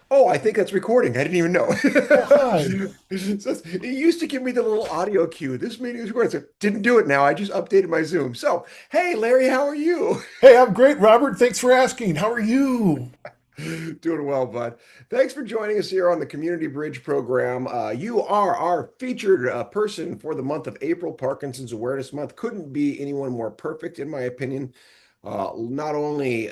Oh, I think that's recording. I didn't even know. Oh, hi. It used to give me the little audio cue. This meeting is recording. So didn't do it now. I just updated my Zoom. So, hey, Larry, how are you? Hey, I'm great, Robert. Thanks for asking. How are you? Doing well, bud. Thanks for joining us here on the Community Bridge program. You are our featured person for the month of April, Parkinson's Awareness Month. Couldn't be anyone more perfect, in my opinion. Not only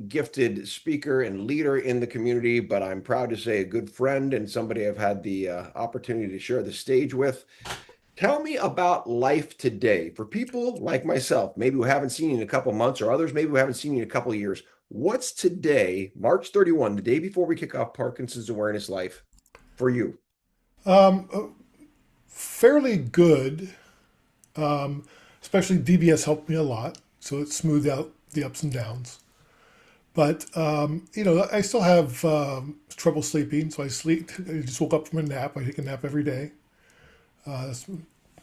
gifted speaker and leader in the community, but I'm proud to say a good friend and somebody I've had the opportunity to share the stage with. Tell me about life today for people like myself, maybe who haven't seen you in a couple months, or others maybe who haven't seen you in a couple of years. What's today, March 31, the day before we kick off Parkinson's Awareness Life for you? Um, uh, Fairly good. Especially DBS helped me a lot, so it smoothed out the ups and downs. But I still have trouble sleeping, so I sleep. I just woke up from a nap. I take a nap every day. That's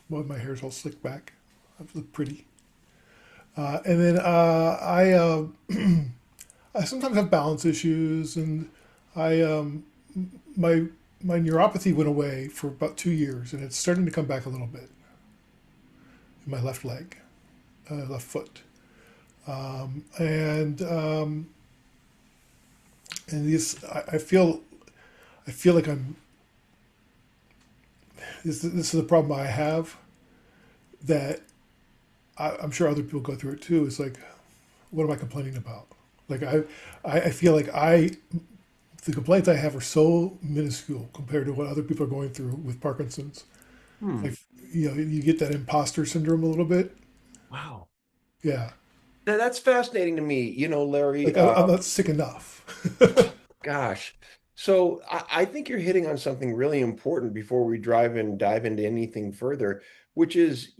why my hair's all slicked back. I look pretty. And then I sometimes have balance issues, and I my my neuropathy went away for about 2 years, and it's starting to come back a little bit in my left leg, left foot, and this I feel like this is the problem I have that I'm sure other people go through it too. It's like, what am I complaining about? Like I feel like the complaints I have are so minuscule compared to what other people are going through with Parkinson's. Hmm. Like, you get that imposter syndrome a little bit. Wow. Yeah. That's fascinating to me. Larry, Like, I'm not sick enough. gosh. So I think you're hitting on something really important before we dive into anything further, which is,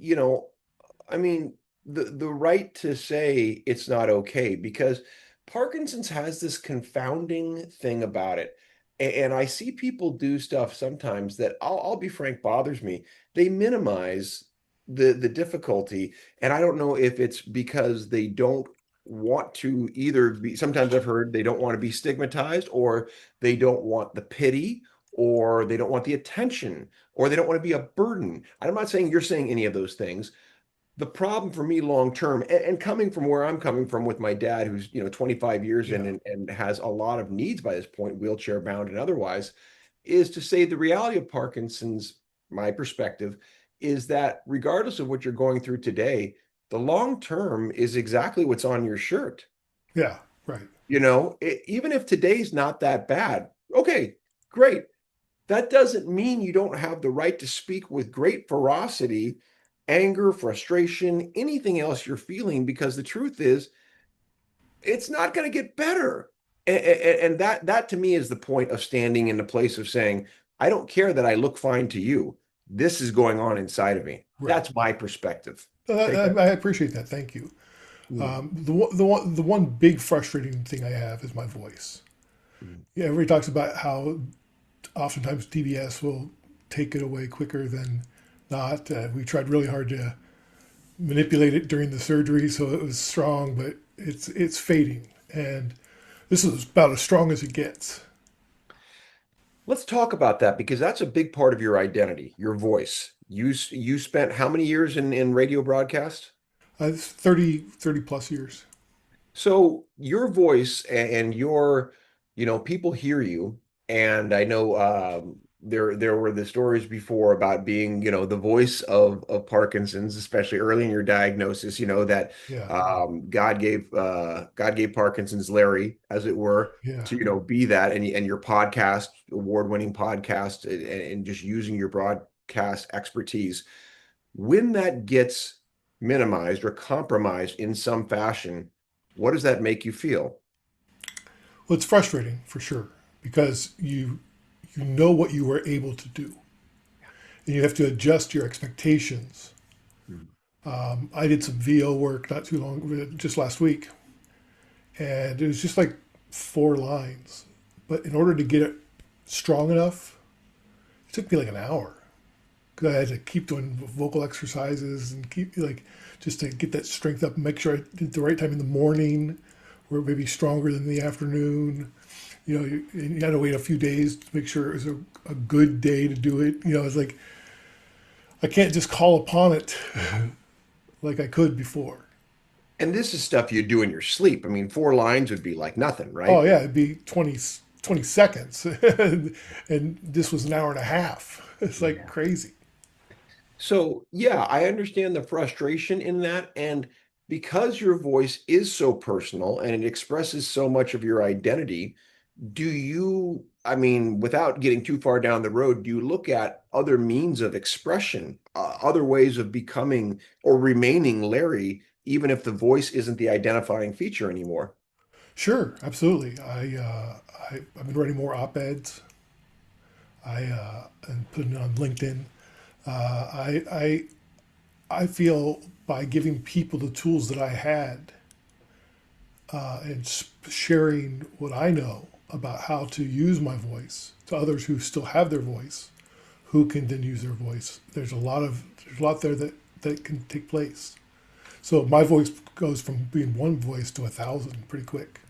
I mean, the right to say it's not okay because Parkinson's has this confounding thing about it. And I see people do stuff sometimes that I'll be frank, bothers me. They minimize the difficulty. And I don't know if it's because they don't want to either be, sometimes I've heard they don't want to be stigmatized, or they don't want the pity, or they don't want the attention, or they don't want to be a burden. I'm not saying you're saying any of those things. The problem for me long term, and coming from where I'm coming from with my dad, who's 25 years in Yeah. and has a lot of needs by this point, wheelchair bound and otherwise, is to say the reality of Parkinson's, my perspective, is that regardless of what you're going through today, the long term is exactly what's on your shirt. Yeah. Right. Even if today's not that bad, okay, great. That doesn't mean you don't have the right to speak with great ferocity, anger, frustration, anything else you're feeling, because the truth is, it's not going to get better. And that to me is the point of standing in the place of saying, I don't care that I look fine to you. This is going on inside of me. Right. That's my perspective. Take that. I appreciate that. Thank you. Mm, The one big frustrating thing I have is my voice. mm. Yeah, everybody talks about how oftentimes DBS will take it away quicker than not. We tried really hard to manipulate it during the surgery, so it was strong, but it's fading, and this is about as strong as it gets. Let's talk about that because that's a big part of your identity, your voice. You spent how many years in radio broadcast? It's 30 plus years. So your voice and your, people hear you. And I know there were the stories before about being, the voice of Parkinson's, especially early in your diagnosis, that Yeah, God gave Parkinson's Larry, as it were, yeah. to, be that, and your podcast, award-winning podcast, and just using your broadcast expertise. When that gets minimized or compromised in some fashion, what does that make you feel? Well, it's frustrating for sure because you know what you were able to do, and you have to adjust your expectations. Hmm. I did some VO work not too long, just last week, and it was just like 4 lines. But in order to get it strong enough, it took me like an hour because I had to keep doing vocal exercises and keep like just to get that strength up and make sure I did the right time in the morning, where it may be stronger than the afternoon. and you had to wait a few days to make sure it was a good day to do it. It's like I can't just call upon it like I could before. And this is stuff you do in your sleep. I mean, 4 lines would be like nothing, Oh right? yeah, it'd be 20 seconds, and this was an hour and a half. It's like Yeah. crazy. So, yeah, I understand the frustration in that. And because your voice is so personal and it expresses so much of your identity, do you, I mean, without getting too far down the road, do you look at other means of expression, other ways of becoming or remaining Larry, even if the voice isn't the identifying feature anymore? Sure, absolutely. I've been writing more op-eds. And putting it on LinkedIn. I feel by giving people the tools that I had and sharing what I know about how to use my voice to others who still have their voice, who can then use their voice. There's a lot there that can take place. So my voice goes from being one voice to 1,000 pretty quick.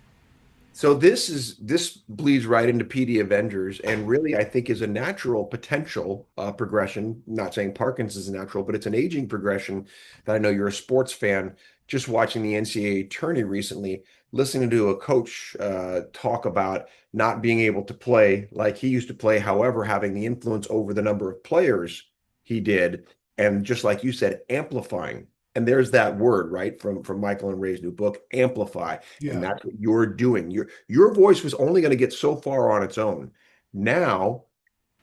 So this bleeds right into PD Avengers, and really I think is a natural potential progression. Not saying Parkinson's is natural, but it's an aging progression that I know you're a sports fan. Just watching the NCAA tourney recently, listening to a coach talk about not being able to play like he used to play, however, having the influence over the number of players he did, and just like you said, amplifying. And there's that word, right, from Michael and Ray's new book, amplify. And Yeah. that's what you're doing. Your voice was only going to get so far on its own. Now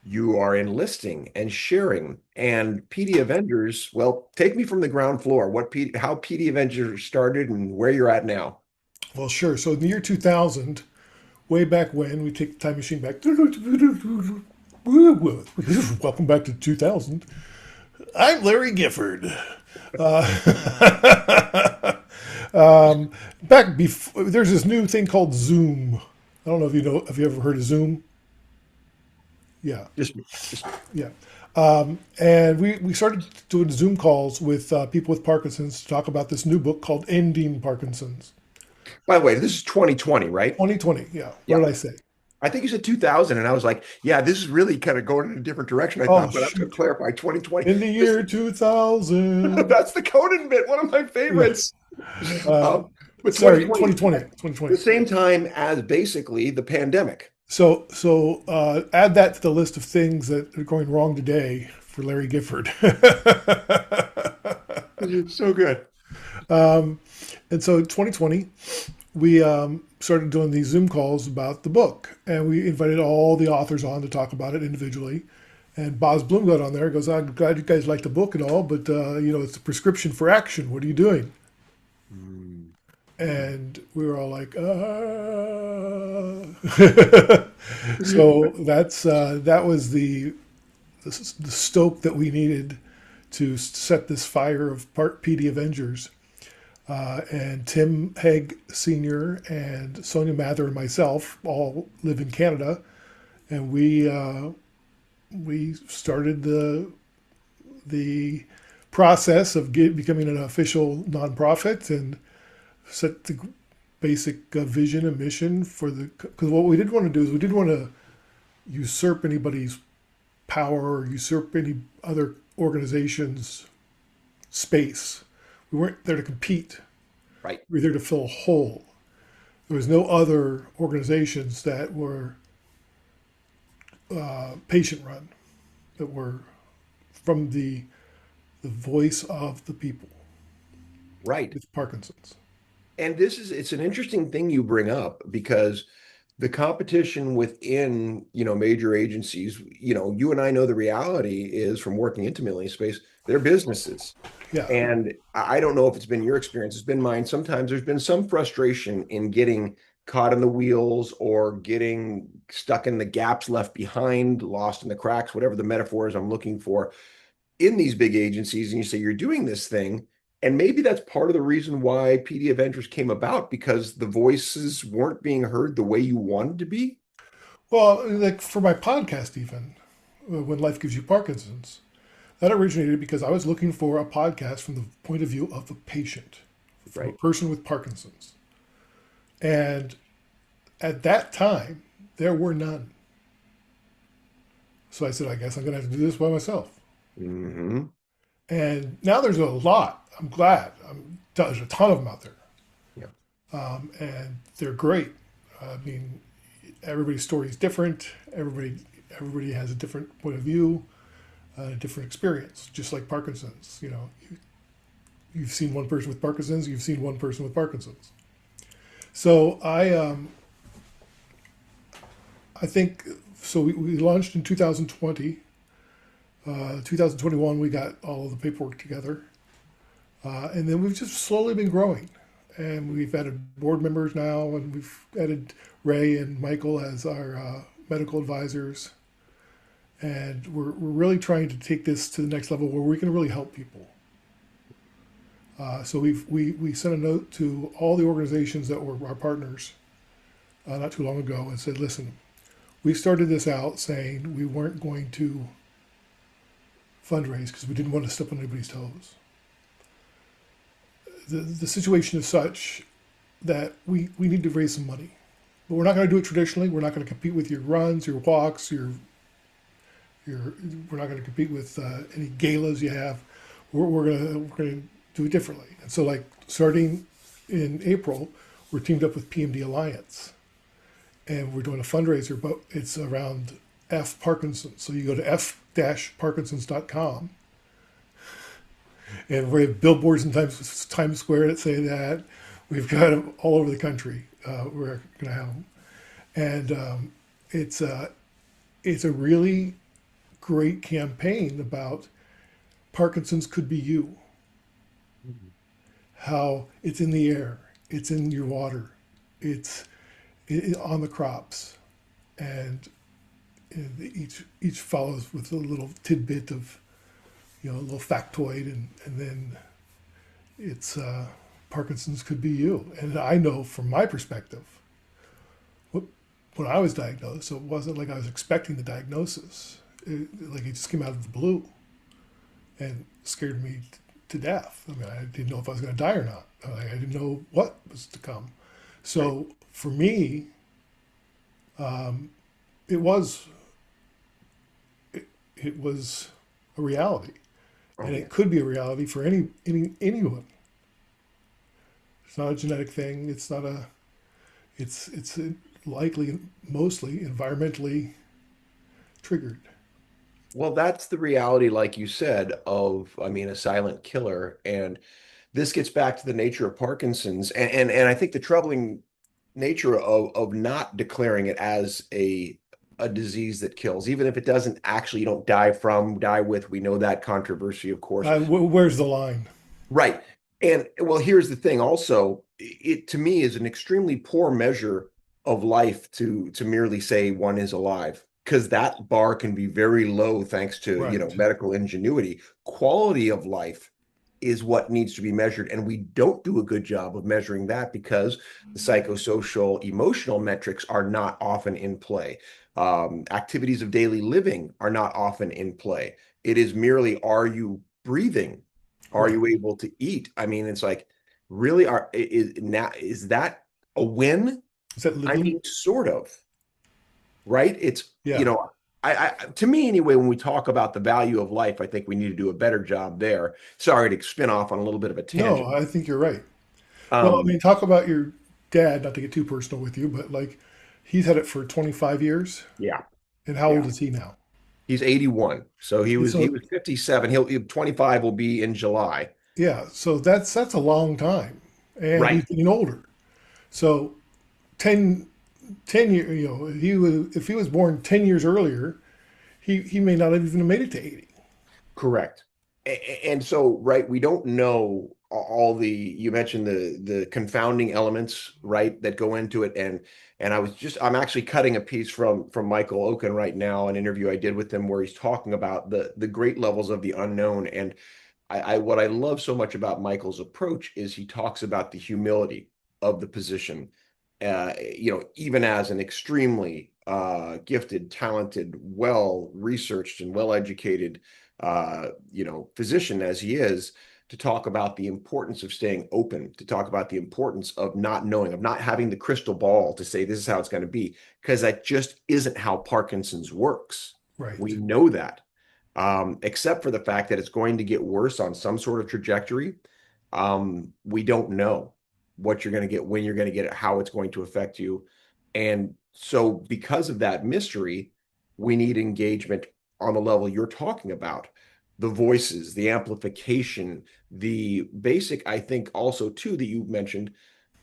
you are enlisting and sharing. And PD Avengers, well, take me from the ground floor. How PD Avengers started and where you're at now. Well, sure. So in the year 2000, way back when, we take the time machine back. Welcome back to 2000. I'm Larry Gifford. Back before, there's this new thing called Zoom. I don't know if you know. Have you ever heard of Zoom? Yeah, Just, just yeah. And we started doing Zoom calls with people with Parkinson's to talk about this new book called Ending Parkinson's. by the way, this is 2020, right? 2020. Yeah. What Yeah. did I say? I think you said 2000, and I was like, yeah, this is really kind of going in a different direction, I Oh thought, but I'm going to shoot! clarify 2020. In the This year 2000. That's the Conan bit, one of my Yeah. favorites. Uh, But sorry, 2020, 2020. the 2020. same time as basically the pandemic. So add that to the list of things that are going wrong today for Larry Gifford. So good. And so 2020, we started doing these Zoom calls about the book, and we invited all the authors on to talk about it individually. And Boz Bloom got on there. He goes, "I'm glad you guys like the book and all, but it's a prescription for action. What are you doing?" Mm. And we were all like, So that was the stoke that we needed to set this fire of part PD Avengers. And Tim Haig Sr. and Sonia Mather and myself all live in Canada, and we started the process of becoming an official nonprofit and set the basic vision and mission for the, because what we didn't want to do is we didn't want to usurp anybody's power or usurp any other organization's space. We weren't there to compete. Right. We were there to fill a hole. There was no other organizations that were patient run, that were from the voice of the people Right. with Parkinson's. And it's an interesting thing you bring up because the competition within, major agencies, you and I know the reality is from working intimately in space, they're businesses. Yeah. And I don't know if it's been your experience, it's been mine. Sometimes there's been some frustration in getting caught in the wheels or getting stuck in the gaps left behind, lost in the cracks, whatever the metaphor is I'm looking for in these big agencies. And you say you're doing this thing. And maybe that's part of the reason why PD Avengers came about because the voices weren't being heard the way you wanted to be. Well, like for my podcast, even when life gives you Parkinson's, that originated because I was looking for a podcast from the point of view of the patient, from a Right. person with Parkinson's. And at that time, There were none. So I said, I guess I'm going to have to do this by myself. Hmm. And now there's a lot. I'm glad. There's a ton of them out there. Yeah. And they're great. I mean, everybody's story is different. Everybody has a different point of view, a different experience. Just like Parkinson's, you've seen one person with Parkinson's, you've seen one person with Parkinson's. So I think so. We launched in 2020. 2021, we got all of the paperwork together, and then we've just slowly been growing. And we've added board members now, and we've added Ray and Michael as our medical advisors. And we're really trying to take this to the next level where we can really help people. So we sent a note to all the organizations that were our partners not too long ago and said, listen, we started this out saying we weren't going to fundraise because we didn't want to step on anybody's toes. The situation is such that we need to raise some money. But we're not going to do it traditionally. We're not going to compete with your runs, your walks, we're not going to compete with any galas you have. We're gonna do it differently. And so, like starting in April, we're teamed up with PMD Alliance, and we're doing a fundraiser, but it's around F Parkinson. So you go to f-parkinsons.com, and we have billboards in Times Square that say that. We've got them all over the country. We're going to have them, and it's a really great campaign about Parkinson's could be you. How it's in the air, it's in your water, it's on the crops, and each follows with a little tidbit of a little factoid, and then it's Parkinson's could be you. And I know from my perspective, when I was diagnosed, so it wasn't like I was expecting the diagnosis. Like it just came out of the blue and scared me to death. I mean, I didn't know if I was going to die or not. I didn't know what was to come. Right. So for me, it was it was a reality, Oh and yeah. it could be a reality for anyone. It's not a genetic thing. It's not a. It's likely mostly environmentally triggered. Well, that's the reality, like you said, of, I mean, a silent killer. And this gets back to the nature of Parkinson's, and I think the troubling nature of not declaring it as a disease that kills, even if it doesn't actually, you don't die from, die with. We know that controversy, of course. Where's the line? Right. And well, here's the thing also, it to me is an extremely poor measure of life to merely say one is alive, because that bar can be very low thanks to, Right. medical ingenuity. Quality of life is what needs to be measured, and we don't do a good job of measuring that because the psychosocial emotional metrics are not often in play. Activities of daily living are not often in play. It is merely, are you breathing? Are Right. you able to eat? I mean, it's like, really, is that a win? Is that I living? mean, sort of, right? It's, Yeah. to me anyway, when we talk about the value of life, I think we need to do a better job there. Sorry to spin off on a little bit of a No, tangent. I think you're right. Well, I Um, mean, talk about your dad, not to get too personal with you, but like he's had it for 25 years. yeah, And how yeah. old is he now? He's 81. So he So, was 57. 25 will be in July. yeah, so that's a long time. And Right. he's getting older. So 10, 10 years, if he was born 10 years earlier, he may not have even made it to 80. Correct. And so, right, we don't know all the, you mentioned the confounding elements, right, that go into it. And I'm actually cutting a piece from Michael Oken right now, an interview I did with him where he's talking about the great levels of the unknown. And what I love so much about Michael's approach is he talks about the humility of the position. Even as an extremely gifted, talented, well researched, and well educated physician as he is, to talk about the importance of staying open, to talk about the importance of not knowing, of not having the crystal ball to say this is how it's going to be, because that just isn't how Parkinson's works. We Right. know that, except for the fact that it's going to get worse on some sort of trajectory. We don't know what you're going to get, when you're going to get it, how it's going to affect you. And so, because of that mystery, we need engagement on the level you're talking about, the voices, the amplification, the basic, I think also too, that you mentioned,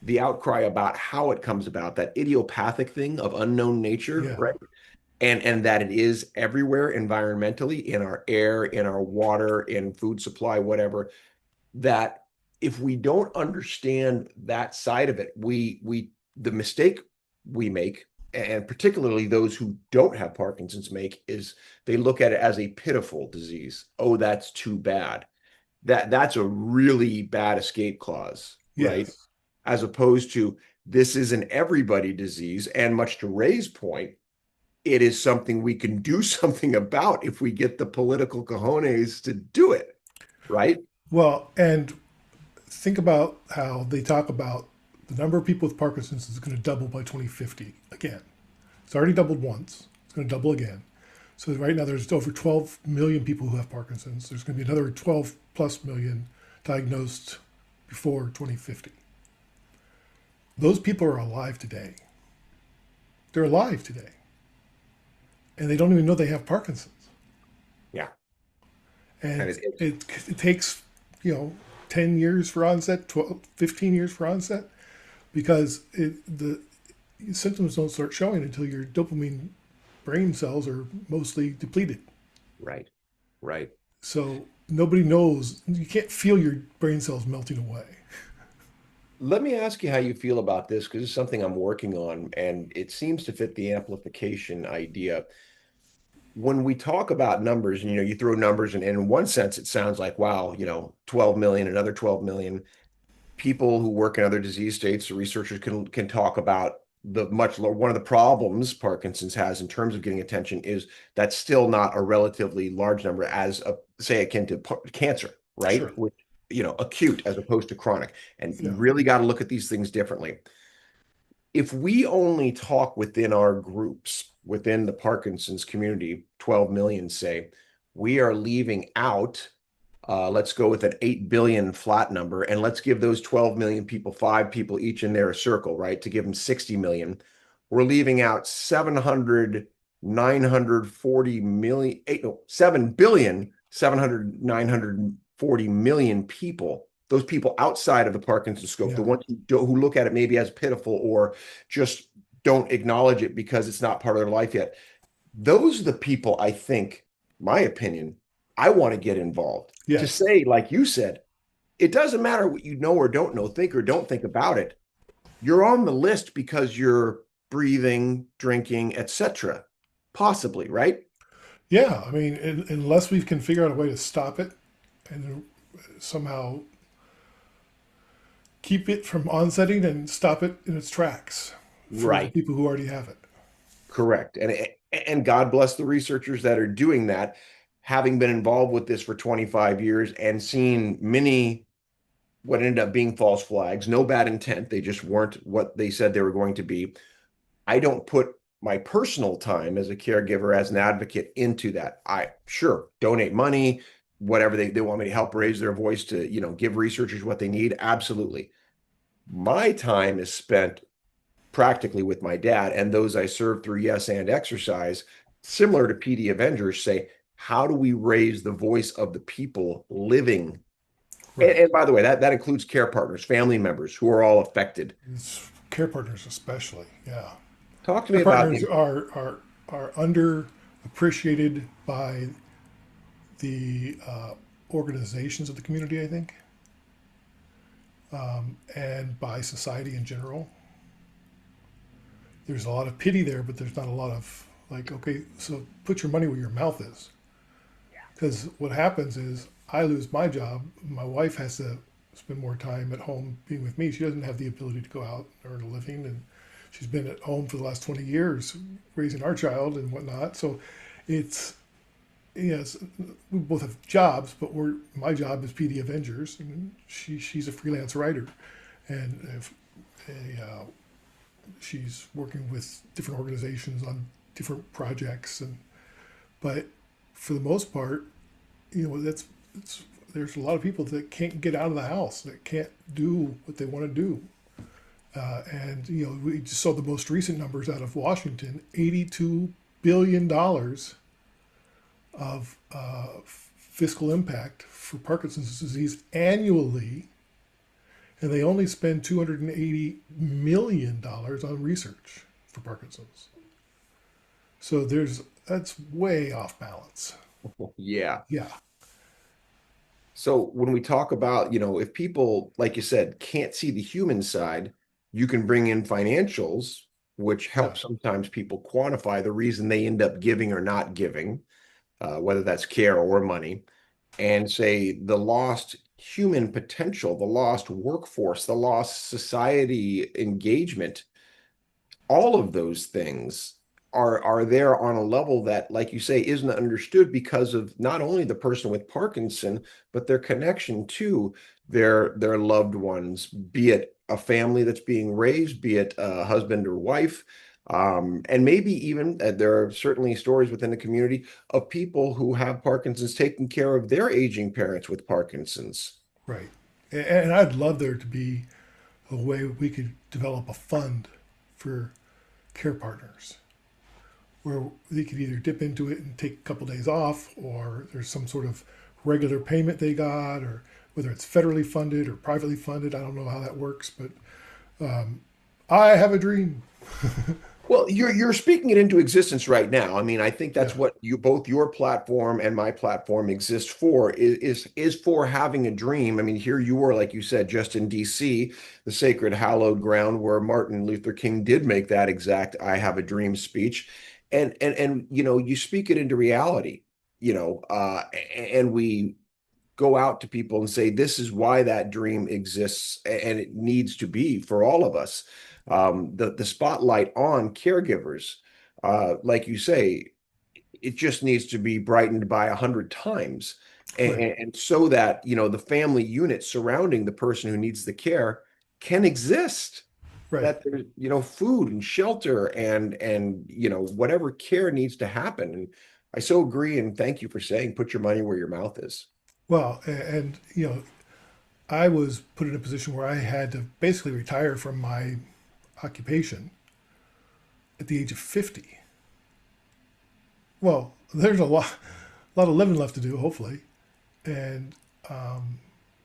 the outcry about how it comes about, that idiopathic thing of unknown nature, Yeah. right? And that it is everywhere environmentally, in our air, in our water, in food supply, whatever, that if we don't understand that side of it, we the mistake we make, and particularly those who don't have Parkinson's make, is they look at it as a pitiful disease. Oh, that's too bad. That's a really bad escape clause, right? Yes. As opposed to, this is an everybody disease, and much to Ray's point, it is something we can do something about if we get the political cojones to do it, right? Well, and think about how they talk about the number of people with Parkinson's is going to double by 2050 again. It's already doubled once. It's going to double again. So right now there's over 12 million people who have Parkinson's. There's going to be another 12 plus million diagnosed before 2050. Those people are alive today. They're alive today. And they don't even know they have Parkinson's. Yeah. And And it, it takes, you know, 10 years for onset, 12, 15 years for onset, because the symptoms don't start showing until your dopamine brain cells are mostly depleted. right, right. So nobody knows. You can't feel your brain cells melting away. Let me ask you how you feel about this, because it's something I'm working on, and it seems to fit the amplification idea. When we talk about numbers, and you throw numbers, and in one sense, it sounds like, wow, 12 million, another 12 million people who work in other disease states. The researchers can talk about the much lower. One of the problems Parkinson's has in terms of getting attention is that's still not a relatively large number, as say akin to cancer, right? Sure. Which, acute as opposed to chronic. And you Yeah. really got to look at these things differently. If we only talk within our groups, within the Parkinson's community, 12 million, say, we are leaving out, let's go with an 8 billion flat number, and let's give those 12 million people, 5 people each in their circle, right? To give them 60 million. We're leaving out 700, 940 million, 7 billion, 700, 940 million people. Those people outside of the Parkinson scope, the Yeah. ones who look at it maybe as pitiful, or just don't acknowledge it because it's not part of their life yet. Those are the people, I think, my opinion, I want to get involved. To Yes. say, like you said, it doesn't matter what you know or don't know, think or don't think about it. You're on the list because you're breathing, drinking, etc. Possibly, right? Yeah. I mean, unless we can figure out a way to stop it and somehow keep it from onsetting and stop it in its tracks for the Right. people who already have it. Correct. And God bless the researchers that are doing that, having been involved with this for 25 years and seen many what ended up being false flags, no bad intent. They just weren't what they said they were going to be. I don't put my personal time as a caregiver, as an advocate, into that. I sure donate money, whatever they want me to help raise their voice to, give researchers what they need. Absolutely. My time is spent practically with my dad and those I serve through Yes and Exercise, similar to PD Avengers, say, how do we raise the voice of the people living? And, Right. and by the way, that includes care partners, family members who are all affected. It's care partners, especially. Yeah. Talk to me Care about partners are underappreciated by the organizations of the community, I think, and by society in general. There's a lot of pity there, but there's not a lot of like, okay, so put your money where your mouth is. Because what happens is I lose my job. My wife has to spend more time at home being with me. She doesn't have the ability to go out and earn a living, and she's been at home for the last 20 years raising our child and whatnot. So it's yes, we both have jobs, but my job is PD Avengers, and she's a freelance writer, and if she's working with different organizations on different projects, and but for the most part, that's it's, there's a lot of people that can't get out of the house, that can't do what they want to do. And we just saw the most recent numbers out of Washington: $82 billion of fiscal impact for Parkinson's disease annually, and they only spend $280 million on research for Parkinson's. So that's way off balance. Yeah. Yeah, So when we talk about, if people, like you said, can't see the human side, you can bring in financials, which yeah, help sometimes people quantify the reason they end up giving or not giving, whether that's care or money, and say the lost human potential, the lost workforce, the lost society engagement, all of those things are there on a level that, like you say, isn't understood because of not only the person with Parkinson, but their connection to their loved ones, be it a family that's being raised, be it a husband or wife. And maybe even there are certainly stories within the community of people who have Parkinson's taking care of their aging parents with Parkinson's. right. And I'd love there to be a way we could develop a fund for care partners where they could either dip into it and take a couple days off, or there's some sort of regular payment they got, or whether it's federally funded or privately funded. I don't know how that works, but I have a dream. Well, you're speaking it into existence right now. I mean, I think Yeah, that's what you both your platform and my platform exist for is for having a dream. I mean, here you were, like you said, just in DC, the sacred hallowed ground where Martin Luther King did make that exact "I have a dream" speech. And you speak it into reality, and we go out to people and say, this is why that dream exists and it needs to be for all of us. The spotlight on caregivers, like you say, it just needs to be brightened by 100 times. right, And so that, the family unit surrounding the person who needs the care can exist. right. That there's, food and shelter and whatever care needs to happen. And I so agree and thank you for saying put your money where your mouth is. Well, and I was put in a position where I had to basically retire from my occupation at the age of 50. Well, there's a lot of living left to do, hopefully, and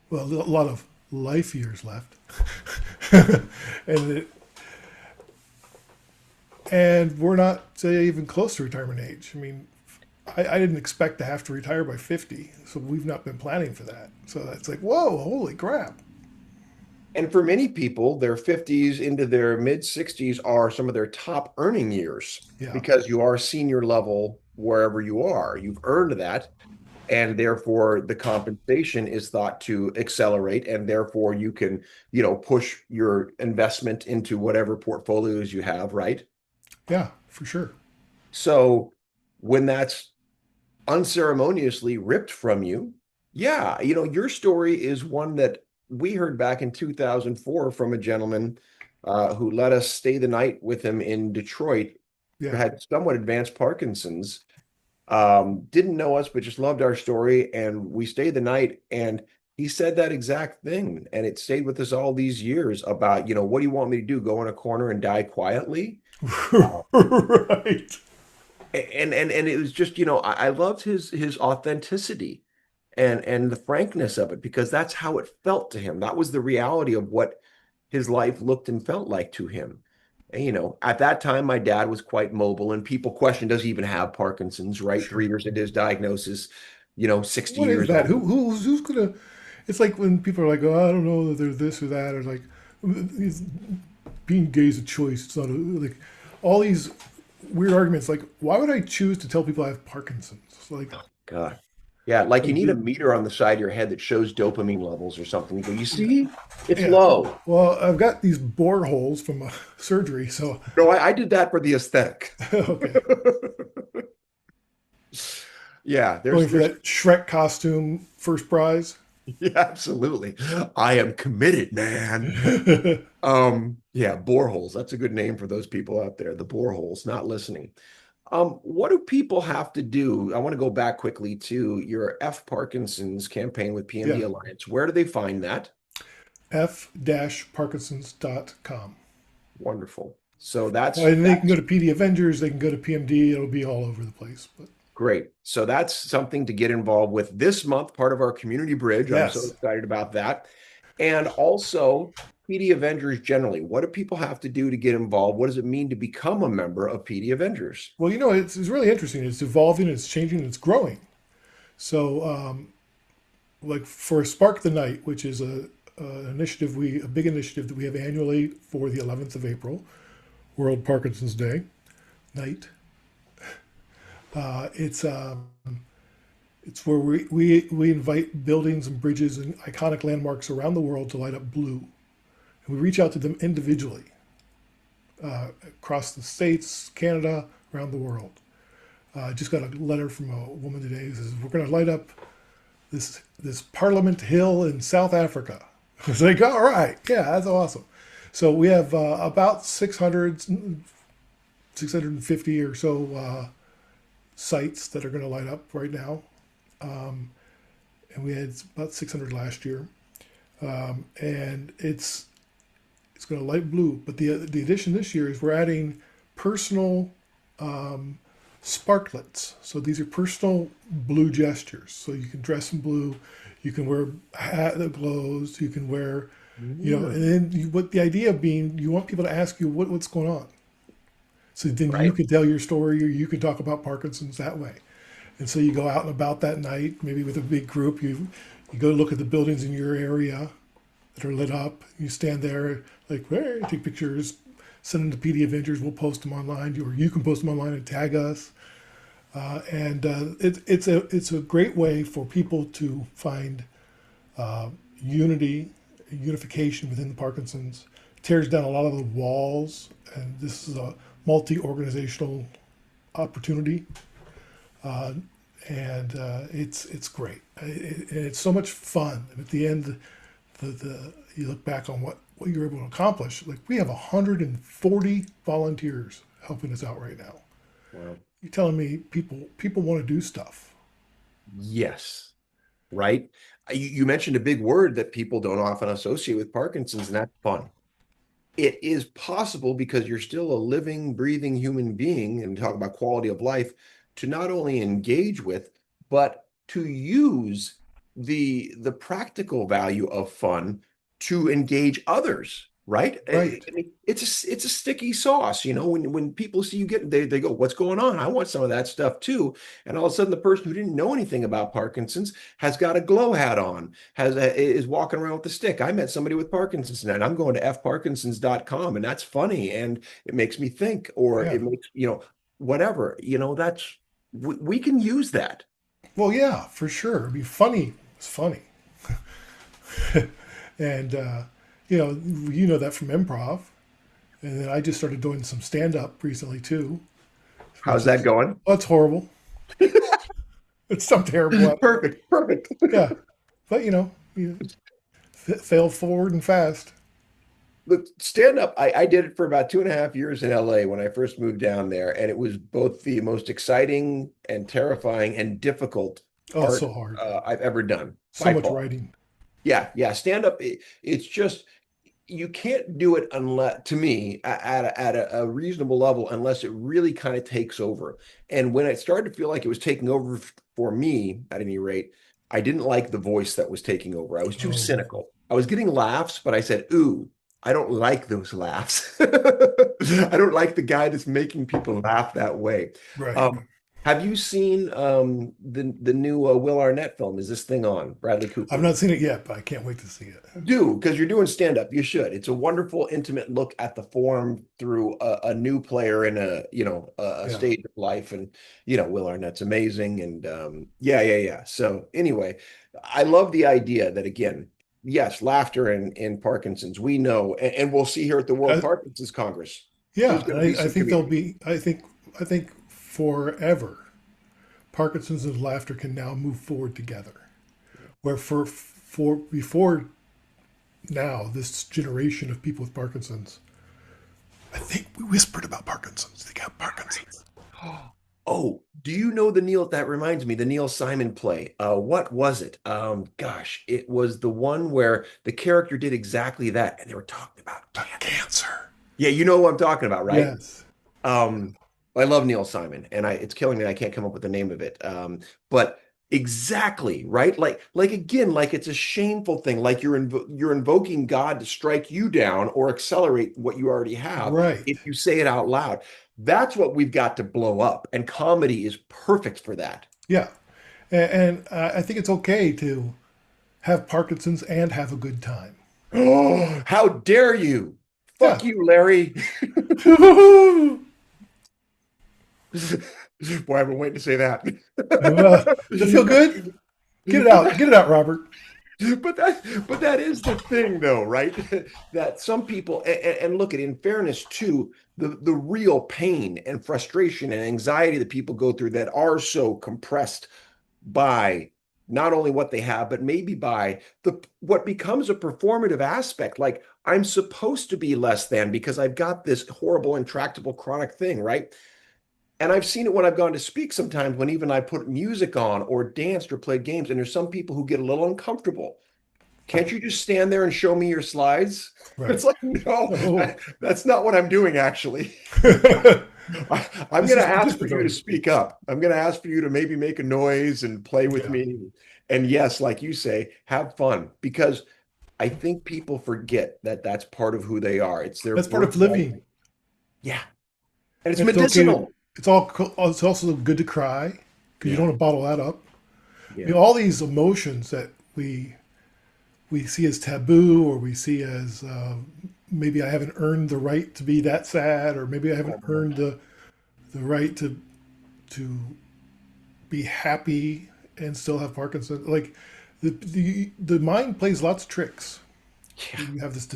well, a lot of life years left, and and we're not say even close to retirement age. I mean, I didn't expect to have to retire by 50, so we've not been planning for that. So that's like, whoa, holy crap! And for many people, their 50s into their mid 60s are some of their top earning years Yeah, because you are senior level wherever you are. You've earned that, and therefore the compensation is thought to accelerate, and therefore you can, push your investment into whatever portfolios you have, right? yeah, for sure. So when that's unceremoniously ripped from you. Yeah, your story is one that we heard back in 2004 from a gentleman who let us stay the night with him in Detroit, who Yeah. had somewhat advanced Parkinson's, didn't know us, but just loved our story. And we stayed the night, and he said that exact thing. And it stayed with us all these years about, what do you want me to do? Go in a corner and die quietly? Right. And it was just, I loved his authenticity and the frankness of it because that's how it felt to him. That was the reality of what his life looked and felt like to him. And, at that time, my dad was quite mobile, and people questioned, does he even have Parkinson's, right? Sure. 3 years into his diagnosis, 60 What is years that? old. Who's gonna? It's like when people are like, "Oh, I don't know that they're this or that," or like, it's, being gay is a choice. It's not like all these weird arguments. Like, why would I choose to tell people I have Parkinson's? Like, God. Yeah, like you like, need a dude, meter on the side of your head that shows dopamine levels or something. You go, you yeah, see, it's yeah. low. Well, I've got these bore holes from surgery, so No, I did that for the aesthetic. okay. Yeah, Going for there's that Shrek costume, first prize. yeah, absolutely. I am committed, man. Yeah, Yeah, boreholes. That's a good name for those people out there, the boreholes, not listening. What do people have to do? I want to go back quickly to your F. Parkinson's campaign with PMD Alliance. Where do they find that? f-parkinsons.com. Wonderful. So And they can go that's to PD Avengers, they can go to PMD, it'll be all over the place. But great. So that's something to get involved with this month, part of our community bridge. I'm so yes. excited about that. And also PD Avengers generally. What do people have to do to get involved? What does it mean to become a member of PD Avengers? Well, it's really interesting. It's evolving, it's changing, it's growing. So, like for Spark the Night, which is a big initiative that we have annually for the 11th of April, World Parkinson's Day night. It's where we invite buildings and bridges and iconic landmarks around the world to light up blue. And we reach out to them individually across the states, Canada, around the world. I just got a letter from a woman today who says, we're going to light up this Parliament Hill in South Africa. I was like, all right, yeah, that's awesome. So we have about 650 or so sites that are going to light up right now. And we had about 600 last year. And it's going to light blue. But the addition this year is we're adding personal sparklets. So these are personal blue gestures. So you can dress in blue, you can wear a hat that glows, you can wear, Mm, and then what the idea being, you want people to ask you what's going on. So then you right. can tell your story, or you can talk about Parkinson's that way. And so you go out and about that night, maybe with a big group. You go look at the buildings in your area that are lit up. You stand there, like, hey, take pictures, send them to PD Avengers. We'll post them online, or you can post them online and tag us. It's a great way for people to find unity, unification within the Parkinson's. It tears down a lot of the walls, and this is a multi-organizational opportunity, and it's great. It's so much fun. And at the end, the you look back on what you're able to accomplish. Like we have 140 volunteers helping us out right now. Wow. You're telling me people want to do stuff, Yes. Right. You mentioned a big word that people don't often associate with Parkinson's, and that's fun. It is possible because you're still a living, breathing human being, and talk about quality of life, to not only engage with, but to use the practical value of fun to engage others, right? right? I mean, it's a sticky sauce, when people see you get they go, what's going on? I want some of that stuff too. And all of a sudden, the person who didn't know anything about Parkinson's has got a glow hat on, is walking around with a stick. I met somebody with Parkinson's and I'm going to fparkinsons.com, and that's funny, and it makes me think, or Yeah. it makes, whatever, that's we can use that. Well, yeah, for sure. It'd be funny. It's funny, and you know that from improv. And then I just started doing some stand up recently too, How's which that is going? it's horrible. It's so terrible at it. Perfect, perfect. Yeah, but you fail forward and fast. Look, stand up, I did it for about 2.5 years in LA when I first moved down there, and it was both the most exciting and terrifying and difficult Oh, it's art so hard. I've ever done So by much far. writing. Yeah, yeah. Stand up, it's just you can't do it unless, to me, at a reasonable level, unless it really kind of takes over. And when it started to feel like it was taking over for me, at any rate, I didn't like the voice that was taking over. I was too Oh, cynical. I was getting laughs, but I said, "Ooh, I don't like those laughs. I don't like the guy that's making people laugh that way." right. Um, have you seen the new Will Arnett film? Is this thing on? Bradley I've Cooper. not seen it yet, but I can't wait to see it. Do, because you're doing stand up. You should. It's a wonderful, intimate look at the form through a new player in a Yeah. stage of life. And Will Arnett's amazing. And yeah, yeah, yeah. So anyway, I love the idea that, again, yes, laughter in Parkinson's, we know, and we'll see here at the World I, Parkinson's Congress. There's yeah, going and to be I some think there'll comedians. be. I think forever Parkinson's and laughter can now move forward together. Where for before now, this generation of people with Parkinson's, I think we whispered about Parkinson's. They got Parkinson's. Oh, do you know the Neil? That reminds me, the Neil Simon play. What was it? Gosh, it was the one where the character did exactly that, and they were talking about cancer. Cancer. Yeah, you know what I'm talking about, right? Yes. Um, I love Neil Simon, and it's killing me. I can't come up with the name of it. But exactly, right? Like again, like it's a shameful thing. Like you're invoking God to strike you down or accelerate what you already have Right. if you say it out loud. That's what we've got to blow up, and comedy is perfect for that. Yeah. And I think it's okay to have Parkinson's and have a good time. Oh, how dare you! Yeah. Fuck you, Larry. Boy, I've been waiting to say that. Does it feel good? Get it But out. Get it out, Robert. but that is the thing though, right? That some people and look at in fairness too, the real pain and frustration and anxiety that people go through that are so compressed by not only what they have, but maybe by the what becomes a performative aspect. Like I'm supposed to be less than because I've got this horrible, intractable chronic thing, right? And I've seen it when I've gone to speak sometimes when even I put music on or danced or played games, and there's some people who get a little uncomfortable. Can't you just stand there and show me your slides? Right. It's like, no, Oh. that's not what I'm doing, actually. I'm This going is to ask for you to participatory. speak up. I'm going to ask for you to maybe make a noise and play with Yeah. me. And yes, like you say, have fun because I think people forget that that's part of who they are. It's their That's part of birthright. living. Yeah. And it's And it's okay to, medicinal. it's also good to cry because you don't Yeah. want to bottle that up. I Yeah. mean, all these emotions that we see as taboo or we see as maybe I haven't earned the right to be that sad or maybe I haven't Oh, man. earned the right to be happy and still have Parkinson's. Like the mind plays lots of tricks Yeah. when you have this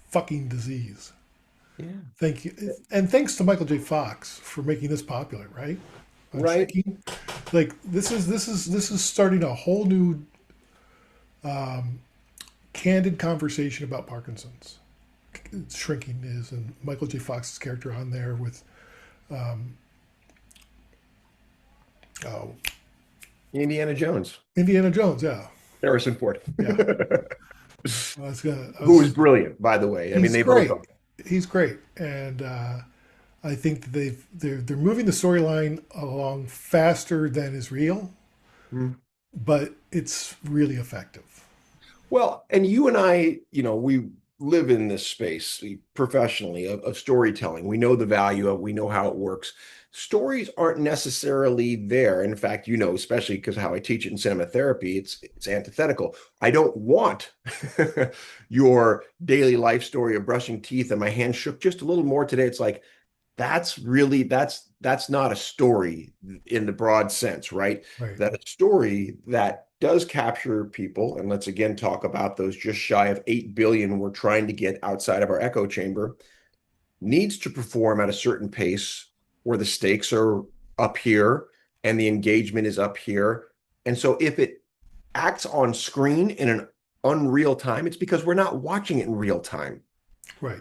fucking disease. Yeah. Thank you, and thanks to Michael J. Fox for making this popular, right? On Right. Shrinking, like this is starting a whole new candid conversation about Parkinson's. Shrinking is, and Michael J. Fox's character on there with oh, Indiana Jones, Indiana Jones. Yeah, Harrison Ford, yeah. I who is was, brilliant, by the way. I mean, he's they both great. are. He's great, and I think that they're moving the storyline along faster than is real, Mm. but it's really effective. Well, and you and I, we live in this space professionally of storytelling. We know the value of, we know how it works. Stories aren't necessarily there. In fact, especially because how I teach it in cinema therapy, it's antithetical. I don't want your daily life story of brushing teeth and my hand shook just a little more today. It's like that's not a story in the broad sense, right? Right, That a story that does capture people, and let's again talk about those just shy of 8 billion we're trying to get outside of our echo chamber, needs to perform at a certain pace where the stakes are up here and the engagement is up here. And so if it acts on screen in an unreal time, it's because we're not watching it in real time. right.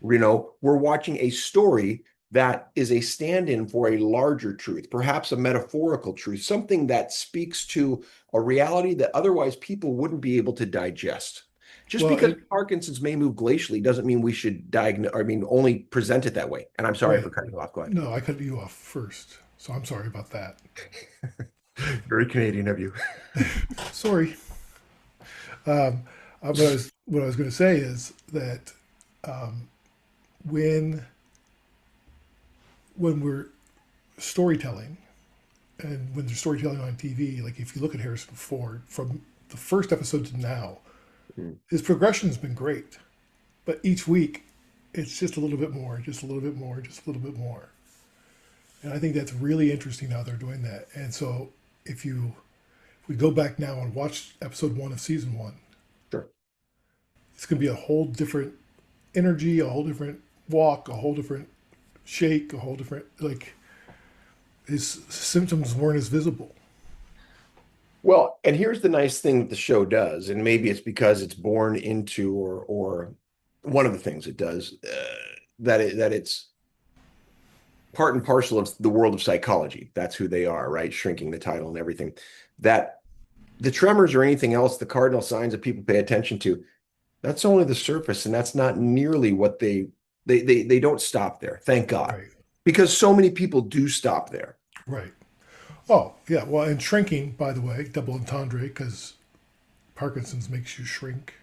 We're watching a story that is a stand-in for a larger truth, perhaps a metaphorical truth, something that speaks to a reality that otherwise people wouldn't be able to digest. Just Well, because Parkinson's may move glacially doesn't mean we should diagnose, I mean, only present it that way. And I'm sorry for right. cutting you off. Go ahead. No, I cut you off first, so I'm sorry about that. Very Canadian of you. Sorry. What I was going to say is that when when we're storytelling and when there's storytelling on TV, like if you look at Harrison Ford from the first episode to now, Mm. his progression's been great, but each week it's just a little bit more, just a little bit more, just a little bit more. And I think that's really interesting how they're doing that. And so if we go back now and watch episode one of season one, Sure. it's going to be a whole different energy, a whole different walk, a whole different shake, a whole different like his symptoms weren't as visible. Well, and here's the nice thing that the show does, and maybe it's because it's born into, or one of the things it does, that it's part and parcel of the world of psychology. That's who they are, right? Shrinking the title and everything. That the tremors or anything else, the cardinal signs that people pay attention to, that's only the surface, and that's not nearly what they don't stop there. Thank God, Right. because so many people do stop there. Right. Oh, yeah. Well, and shrinking, by the way, double entendre, because Parkinson's makes you shrink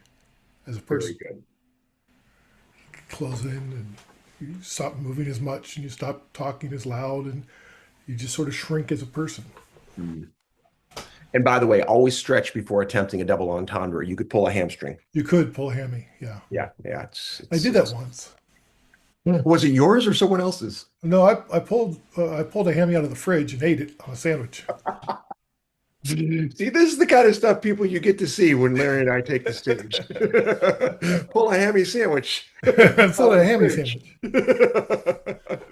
as a Very person. good. Close in and you stop moving as much and you stop talking as loud and you just sort of shrink as a person. Mm. And by the way, always stretch before attempting a double entendre. You could pull a hamstring. You could pull a hammy. Yeah. Yeah, yeah. It's I it's did that it's. once. Was it yours or someone else's? No, I pulled a hammy out of the fridge and ate it on a sandwich. See, this is the kind of stuff people you get to see when Larry and I take the stage. Pull a hammy sandwich It's out not of a the hammy fridge.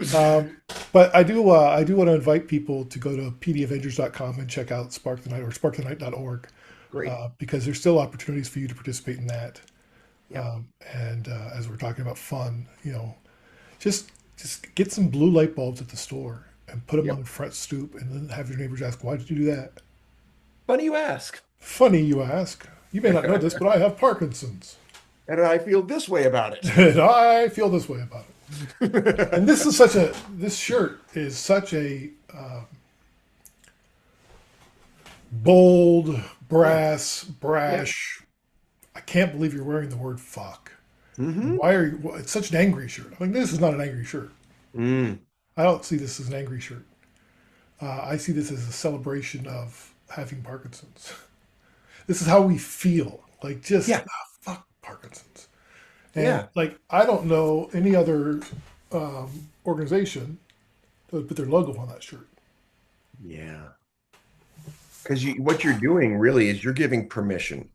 sandwich. But I do want to invite people to go to pdavengers.com and check out Spark the Night or sparkthenight.org Great. because there's still opportunities for you to participate in that. Yeah. And as we're talking about fun, just get some blue light bulbs at the store and put them on Yep. the front stoop, and then have your neighbors ask, "Why did you do that?" Funny you ask. Funny, you ask. You may not know this, but I have Parkinson's, And I feel this way about it. and I feel this way about it. And this shirt is such a bold, Yeah. brass, Yeah. brash. I can't believe you're wearing the word fuck. Hmm. Why are you? It's such an angry shirt. I mean, this is not an angry shirt. Mm. I don't see this as an angry shirt. I see this as a celebration of having Parkinson's. This is how we feel. Like just Yeah. fuck Parkinson's. And Yeah. like I don't know any other organization that would put their logo on that shirt. Yeah. Because what you're doing really is you're giving permission.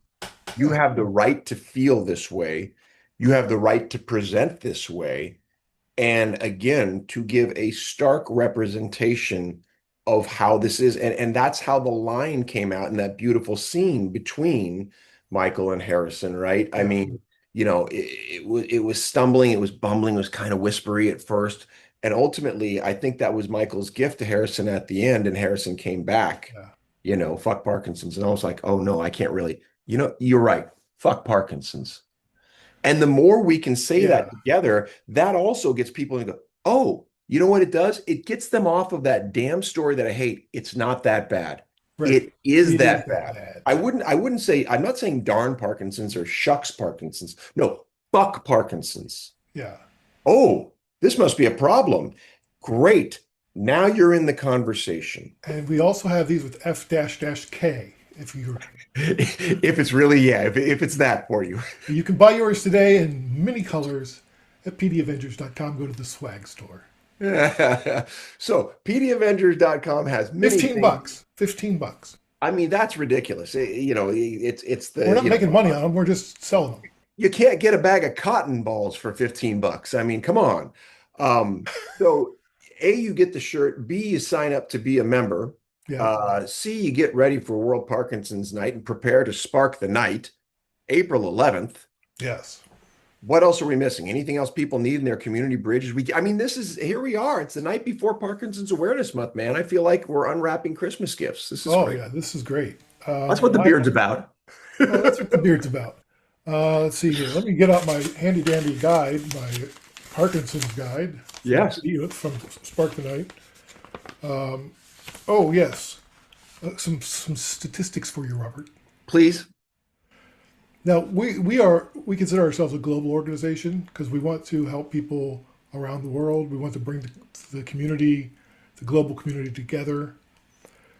You Yeah, have the right to feel this way. You have the right to present this way. And again, to give a stark representation of how this is. And that's how the line came out in that beautiful scene between Michael and Harrison, right? I yeah, mean, it was stumbling, it was bumbling, it was kind of whispery at first. And ultimately, I think that was Michael's gift to Harrison at the end, and Harrison came back, yeah, fuck Parkinson's. And I was like, oh no, I can't really, you're right. Fuck Parkinson's. And the more we can say yeah. that together, that also gets people to go, oh, you know what it does? It gets them off of that damn story that I hate. It's not that bad. Right. It is It is that that bad. bad. I wouldn't say, I'm not saying darn Parkinson's or shucks Parkinson's. No, fuck Parkinson's. Yeah. Oh, this must be a problem. Great. Now you're in the conversation. And we also have these with F dash dash K. If If it's really, yeah, if it's that for you. you can buy yours today in many colors at pdavengers.com. Go to the swag store. So pdavengers.com has many 15 things. bucks. 15 bucks. I mean, that's ridiculous. It's We're the, not making money on them. We're just selling them. you can't get a bag of cotton balls for 15 bucks. I mean, come on. So A, you get the shirt. B, you sign up to be a member. Yeah. C, you get ready for World Parkinson's Night and prepare to spark the night, April 11th. Yes. What else are we missing? Anything else people need in their community bridges? I mean, here we are. It's the night before Parkinson's Awareness Month, man. I feel like we're unwrapping Christmas gifts. This is Oh, great. yeah. This is great. That's what the I, beard's about. well, that's what the beard's about. Let's see here. Let me get out my handy dandy guide, my Parkinson's guide Yes, from Spark the Night. Oh, yes. Some statistics for you, Robert. please. Now we consider ourselves a global organization because we want to help people around the world. We want to bring the community, the global community together.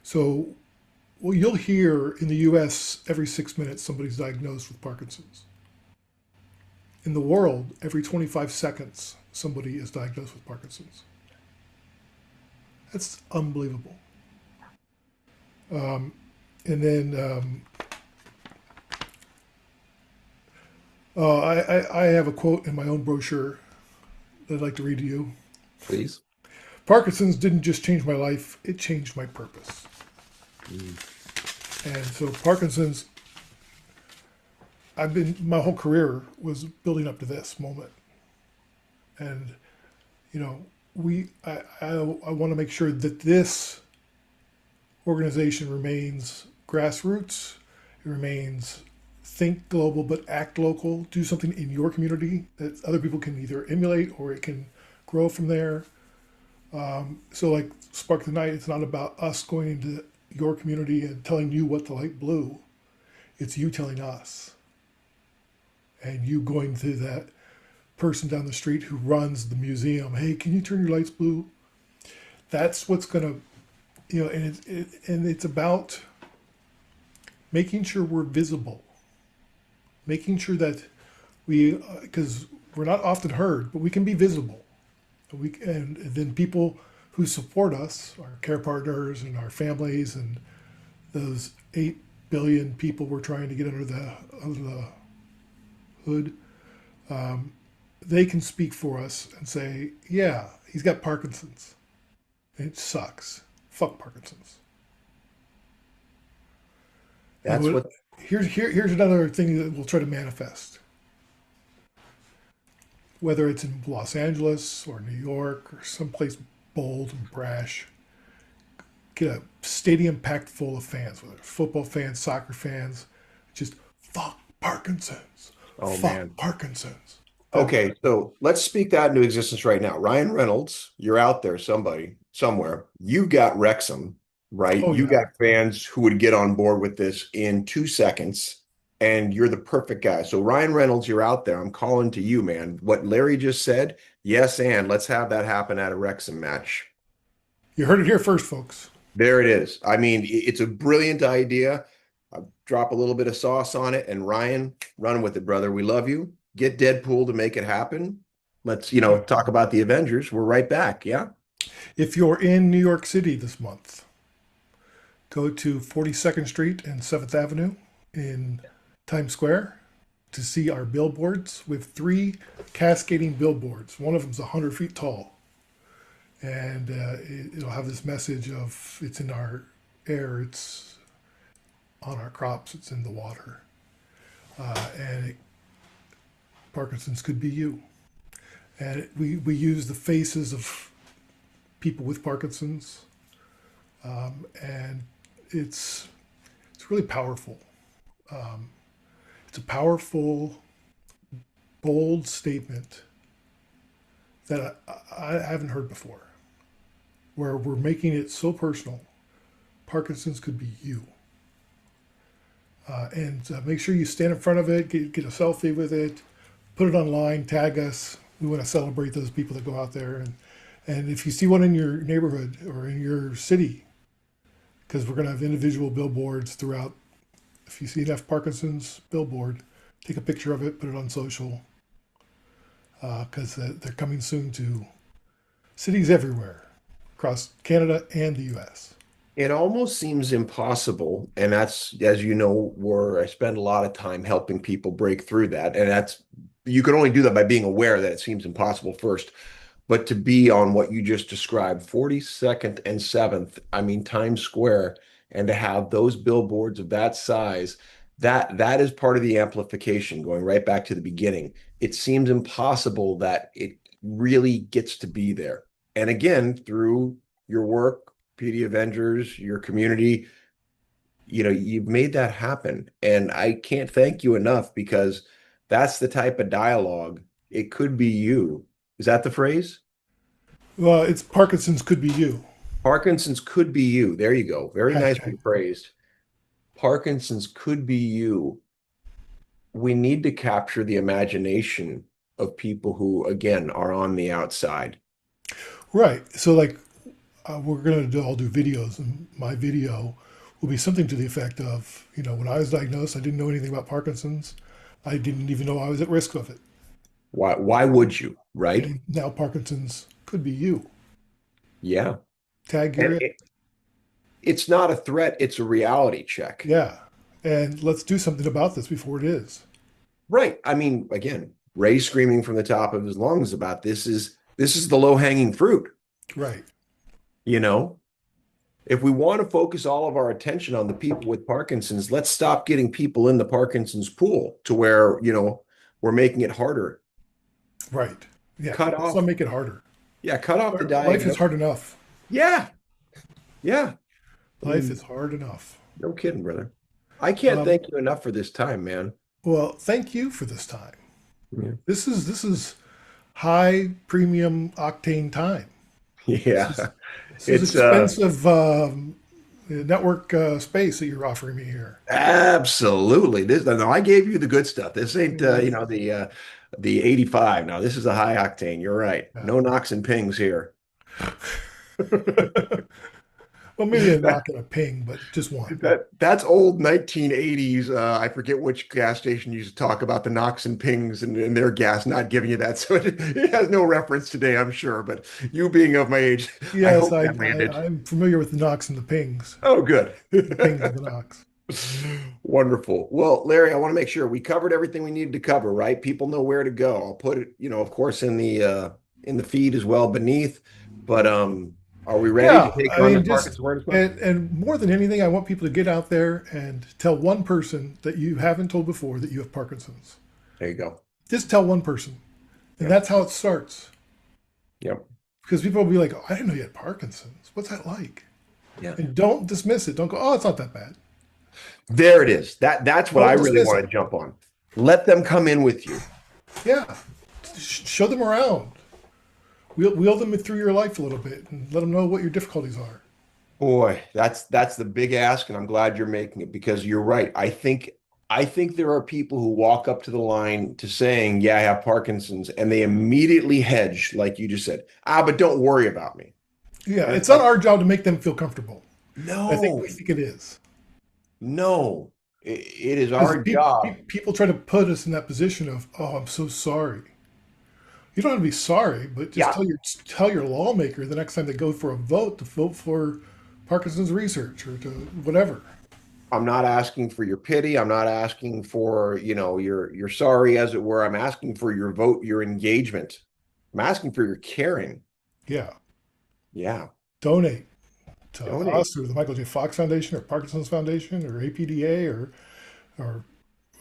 So, well, you'll hear in the U.S. every 6 minutes somebody's diagnosed with Parkinson's. In the world, every 25 seconds somebody is diagnosed with Parkinson's. That's unbelievable. And then I have a quote in my own brochure that I'd like to read to you. Please. Parkinson's didn't just change my life, it changed my purpose. Mm. And so Parkinson's, my whole career was building up to this moment. And, you know, I want to make sure that this organization remains grassroots, it remains think global but act local, do something in your community that other people can either emulate or it can grow from there. So, like Spark the Night, it's not about us going into your community and telling you what the light blue. It's you telling us, and you going to that person down the street who runs the museum. Hey, can you turn your lights blue? That's what's gonna, and it's about making sure we're visible, making sure that because we're not often heard, but we can be visible. And then people who support us, our care partners and our families, and those 8 billion people we're trying to get under the hood, they can speak for us and say, "Yeah, he's got Parkinson's. It sucks. Fuck Parkinson's." And That's what here's another thing that we'll try to manifest. Whether it's in Los Angeles or New York or someplace bold and brash, get a stadium packed full of fans, whether it's football fans, soccer fans, just fuck Parkinson's, oh fuck man. Parkinson's. That Okay, so let's speak that into existence right now. Ryan Reynolds, you're out there, somebody, somewhere. You got Wrexham, right? oh You yeah, got fans who would get on board with this in 2 seconds, and you're the perfect guy. So, Ryan Reynolds, you're out there. I'm calling to you, man. What Larry just said, yes, and let's have that happen at a Wrexham match. you heard it here first, folks. There it is. I mean, it's a brilliant idea. Drop a little bit of sauce on it, and Ryan, run with it, brother. We love you. Get Deadpool to make it happen. Let's, Yeah. talk about the Avengers. We're right back. Yeah. If you're in New York City this month, go to 42nd Street and 7th Avenue in Times Square to see our billboards. We have 3 cascading billboards. One of them's 100 feet tall. And it'll have this message of it's in our air, it's on our crops, it's in the water. Parkinson's could be you. And we use the faces of people with Parkinson's. And it's really powerful. It's a powerful, bold statement that I haven't heard before, where we're making it so personal. Parkinson's could be you. And make sure you stand in front of it, get a selfie with it, put it online, tag us. We want to celebrate those people that go out there. And if you see one in your neighborhood or in your city, because we're going to have individual billboards throughout. If you see an F. Parkinson's billboard, take a picture of it, put it on social, because they're coming soon to cities everywhere across Canada and the U.S. It almost seems impossible. And that's, as you know, where I spend a lot of time helping people break through that. And you can only do that by being aware that it seems impossible first. But to be on what you just described, 42nd and 7th, I mean, Times Square, and to have those billboards of that size, that is part of the amplification, going right back to the beginning. It seems impossible that it really gets to be there. And again, through your work, PD Avengers, your community, you've made that happen. And I can't thank you enough, because that's the type of dialogue. It could be you. Is that the phrase? Well, it's Parkinson's could be you. Parkinson's could be you. There you go. Very Hashtag. nicely phrased. Parkinson's could be you. We need to capture the imagination of people who, again, are on the outside. Right. So, like, we're going to all do videos, and my video will be something to the effect of, when I was diagnosed, I didn't know anything about Parkinson's. I didn't even know I was at risk of it. Why would you, right? And now Parkinson's could be you. Yeah. Tag And your it's not a threat, it's a reality check. Yeah. And let's do something about this before it is. Right. I mean, again, Ray screaming from the top of his lungs about this is the low-hanging fruit. Right. You know, if we want to focus all of our attention on the people with Parkinson's, let's stop getting people in the Parkinson's pool to where, we're making it harder. Right. Yeah. Cut Let's not off, make it harder. yeah, cut off the Life is diagnosis. hard enough. Yeah, yeah. I Life mean, is hard enough. no kidding, brother. I can't Um, thank you enough for this time, man. well, thank you for this time. Yeah. This is high premium octane time. This is Yeah. this is It's expensive network space that you're offering me here. absolutely this. No, I gave you the good stuff. This ain't Yeah. the 85. Now this is a high octane. You're right. No knocks and pings here. Well, maybe a knock and a ping, but just one. That's old 1980s. I forget which gas station used to talk about the knocks and pings and their gas not giving you that. So it has no reference today, I'm sure. But you being of my age, I Yes, hope that landed. I'm familiar with the knocks and the pings, Oh, good. the pings and the knocks. Wonderful. Well, Larry, I want to make sure we covered everything we needed to cover, right? People know where to go. I'll put it, of course, in the feed as well beneath. But are we ready to Yeah, take I on the mean, just Parkinson's Awareness Month? and more than anything, I want people to get out there and tell one person that you haven't told before that you have Parkinson's. There you go. Just tell one person, and Yep. that's how it starts. Yep. Because people will be like, "Oh, I didn't know you had Parkinson's. What's that like?" Yeah. And don't dismiss it. Don't go, "Oh, it's not that bad." There it is. That's what I Don't really dismiss want it. to jump on. Let them come in with you. Yeah, show them around. Wheel them through your life a little bit and let them know what your difficulties are. Boy, that's the big ask, and I'm glad you're making it because you're right. I think there are people who walk up to the line to saying, "Yeah, I have Parkinson's," and they immediately hedge, like you just said. But don't worry about me. Yeah, And it's it's not like, our job to make them feel comfortable. I no, think it is. no, it is Because our job. people try to put us in that position of, oh, I'm so sorry. You don't have to be sorry, but just Yeah, tell your lawmaker the next time they go for a vote to vote for Parkinson's research or to whatever. I'm not asking for your pity. I'm not asking for, your sorry, as it were. I'm asking for your vote, your engagement. I'm asking for your caring. Yeah, Yeah, donate to donate. us or the Michael J. Fox Foundation or Parkinson's Foundation or APDA or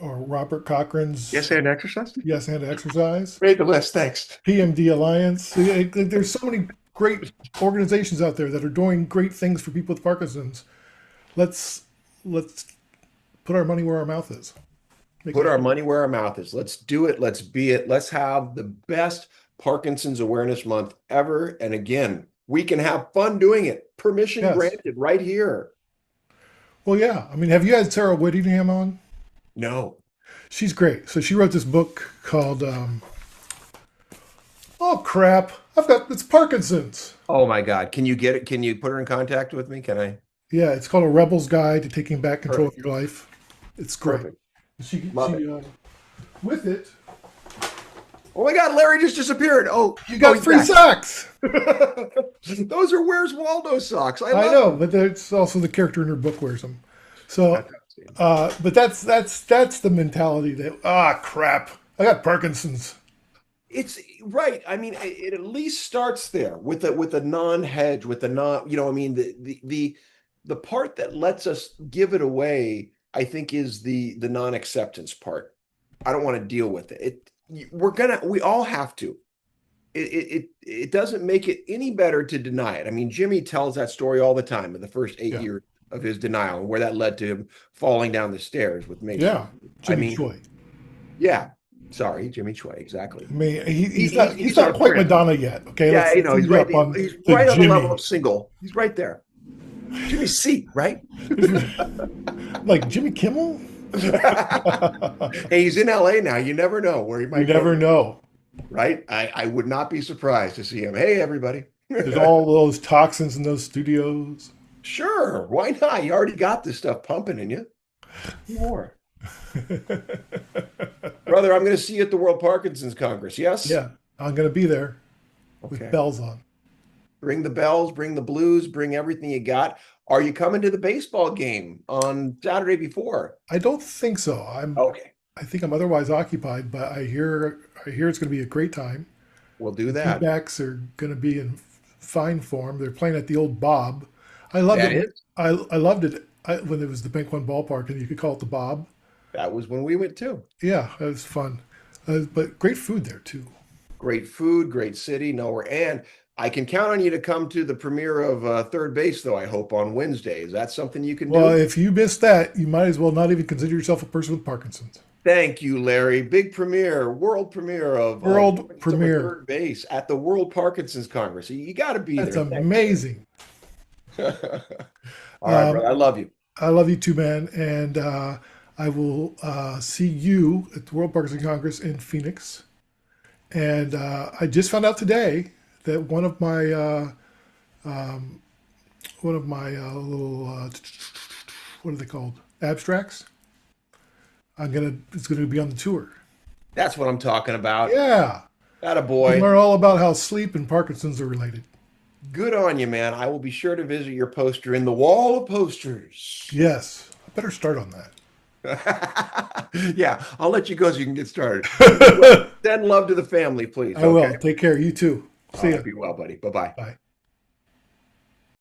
or Robert Cochran's Yes, and exercise. Yes and Exercise, Made the list. Thanks. PMD Alliance. There's so many great organizations out there that are doing great things for people with Parkinson's. Let's let's put our money where our mouth is. Make it Put our happen. money where our mouth is. Let's do it. Let's be it. Let's have the best Parkinson's Awareness Month ever. And again, we can have fun doing it. Permission Yes. granted right here. Well, yeah. I mean, have you had Sarah Whittingham on? No. She's great. So she wrote this book called "Oh crap, it's Parkinson's." Oh my God. Can you get it? Can you put her in contact with me? Can I? Yeah, it's called "A Rebel's Guide to Taking Back Control of Perfect. Your Life." It's great. Perfect. Love it. She with it, Oh my God, Larry just disappeared. you Oh, got he's free back. socks. Those are Where's Waldo socks. I I love know, them. but it's also the character in her book wears them. So, That's outstanding. but that's the mentality that crap, I got Parkinson's. It's right. I mean, it at least starts there with a non-hedge, with a non, I mean, the part that lets us give it away, I think, is the non-acceptance part. I don't want to deal with it. We all have to. It doesn't make it any better to deny it. I mean, Jimmy tells that story all the time of the first eight Yeah, years of his denial and where that led to him falling down the stairs with Mason. yeah, I Jimmy mean, Choi. yeah. Sorry, Jimmy Choi, exactly. I mean, he's He's not our quite prince. Madonna yet. Okay, Yeah, let's he's ease right. up on He's the right on the level Jimmy. of single. He's right there. Jimmy C, right? Like Jimmy Kimmel. Hey, he's in LA now. You never know where he You might go, never know. right? I would not be surprised to see him. Hey, everybody. There's all those toxins in those studios. Sure, why not? You already got this stuff pumping in you. More. Brother, I'm going to see you at the World Parkinson's Congress. Yes? Yeah, I'm gonna be there with Okay. bells on. Bring the bells, bring the blues, bring everything you got. Are you coming to the baseball game on Saturday before? I don't think so. Okay, I think I'm otherwise occupied, but I hear it's going to be a great time. we'll do The that. beatbacks are going to be in fine form. They're playing at the old Bob. I loved That it. is. I loved it when it was the Bank One ballpark, and you could call it the Bob. That was when we went too. Yeah, it was fun. But great food there too. Great food, great city, nowhere. And I can count on you to come to the premiere of Third Base, though, I hope, on Wednesday. Is that something you can Well, do? if you missed that, you might as well not even consider yourself a person with Parkinson's. Thank you, Larry. Big premiere, world premiere of World Parkinson with premiere. Third Base at the World Parkinson's Congress. You got to be That's there. Thanks, amazing. Larry. All right, brother. Um, I love you. I love you too, man. And I will see you at the World Parkinson Congress in Phoenix. And I just found out today that one of my little what are they called, abstracts. It's gonna be on the tour. That's what I'm talking about. Yeah, That a you boy. learn all about how sleep and Parkinson's are related. Good on you, man. I will be sure to visit your poster in the wall of posters. Yes, I better start on Yeah, I'll let you go so you can get started. Be well. that. Send love to the family, please. I Okay. will. Take care. You too. All See right. ya. Be well, buddy. Bye bye. Bye.